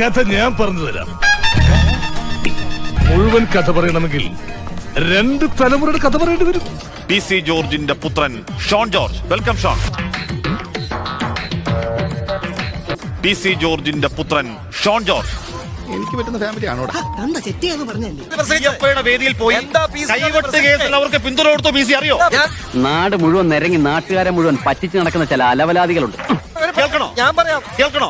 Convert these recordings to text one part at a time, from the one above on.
കഥ ഞാൻ പറഞ്ഞു തരാം. മുഴുവൻ കഥ പറയണമെങ്കിൽ 2 തലമുറയുടെ കഥ പറയേണ്ടി വരും. PC ജോർജിന്റെ പുത്രൻ ഷോൺ ജോർജ്. വെൽക്കം ഷോൺ. PC ജോർജിന്റെ പുത്രൻ ഷോൺ ജോർജ്. എനിക്ക് പറ്റുന്ന ഫാമിലി ആണോടാ? വേദിയിൽ പോയി കൈവെട്ട് കേസിൽ അവർക്ക് പിന്തുണ കൊടുത്തു. PC അറിയോ? നാട് മുഴുവൻ നിരങ്ങി നാട്ടുകാരെ മുഴുവൻ പറ്റിച്ചു നടക്കുന്ന ചില അലവലാദികളുണ്ട്. കേൾക്കണോ?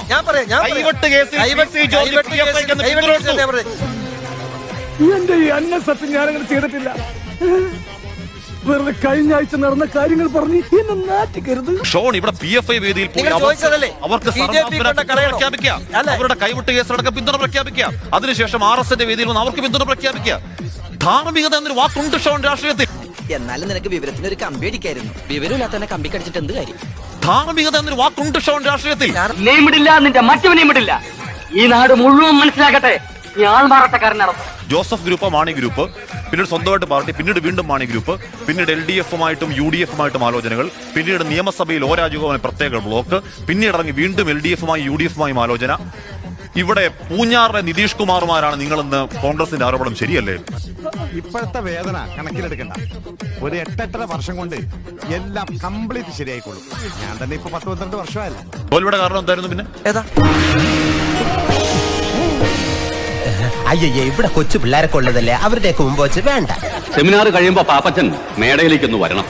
കൈവെട്ട് കേസിൽ PC ജോർജ് PFIക്ക് പിന്തുണ കൊടുത്തു. എന്റെ ഈ അന്ന സത്യം ഞാനങ്ങനെ ചെയ്തിട്ടില്ല. വെറുതെ കഴിഞ്ഞ ആഴ്ച നടന്ന കാര്യങ്ങൾ പറഞ്ഞ് എന്നെ നാറ്റിക്കരുത്. ഷോൺ ഇവിടെ PFI വേദിയിൽ പോയി അവർക്ക് പ്രഖ്യാപിക്കുക, അവരുടെ കൈവിട്ട് കേസിലടക്കം പിന്തുണ പ്രഖ്യാപിക്കുക. അതിനുശേഷം RSന്റെ വേദിയിൽ വന്ന് അവർക്ക് പിന്തുണ പ്രഖ്യാപിക്കുക. ധാർമ്മികത എന്നൊരു വാക്കുണ്ട് ഷോൺ രാഷ്ട്രീയത്തിൽ. എന്നാലും നിനക്ക് വിവരത്തിനൊരു കമ്പി അടിക്കായിരുന്നു. വിവരമില്ലാത്തന്നെ കമ്പി കടിച്ചിട്ട് എന്ത് കാര്യം? ധാർമ്മികത എന്നൊരു വാക്കുണ്ട് ഷോൺ രാഷ്ട്രീയത്തിൽ. നെയ്മിടില്ല, നിന്റെ മറ്റവനെയും വിടില്ല. ഈ നാട് മുഴുവൻ മനസ്സിലാക്കട്ടെ. ഞാൻ മാറട്ടക്കാരനാണ്. ജോസഫ് ഗ്രൂപ്പ്, മാണി ഗ്രൂപ്പ്, പിന്നീട് സ്വന്തമായിട്ട് പാർട്ടി, പിന്നീട് വീണ്ടും മാണി ഗ്രൂപ്പ്, പിന്നീട് LDFുമായിട്ടും UDFുമായിട്ടും ആലോചനകൾ, പിന്നീട് നിയമസഭയിൽ O രാജഗോപാലൻ പ്രത്യേക ബ്ലോക്ക്, പിന്നീട് ഇറങ്ങി വീണ്ടും LDFുമായി UDFുമായും ആലോചന. ഇവിടെ പൂഞ്ഞാറിലെ നിതീഷ് കുമാറുമാരാണ് നിങ്ങളെന്ന് കോൺഗ്രസിന്റെ ആരോപണം ശരിയല്ലേ? ഇപ്പോഴത്തെ വേദന കണക്കിലെടുക്കണ്ട. ഒരു 8-8.5 വർഷം കൊണ്ട് എല്ലാം കംപ്ലീറ്റ് ശരിയായിക്കോളും. ഞാൻ തന്നെ ഇപ്പൊ 10-12 വർഷമായല്ലോ. തോൽവിയുടെ കാരണം എന്തായിരുന്നു? പിന്നെ അയ്യേ, ഇവിടെ കൊച്ചു പിള്ളേരൊക്കെ ഉള്ളതല്ലേ, അവരുടെയൊക്കെ മുമ്പ് വെച്ച് വേണ്ട. സെമിനാർ കഴിയുമ്പോ പാപ്പച്ചൻ മേടയിലേക്കൊന്ന് വരണം.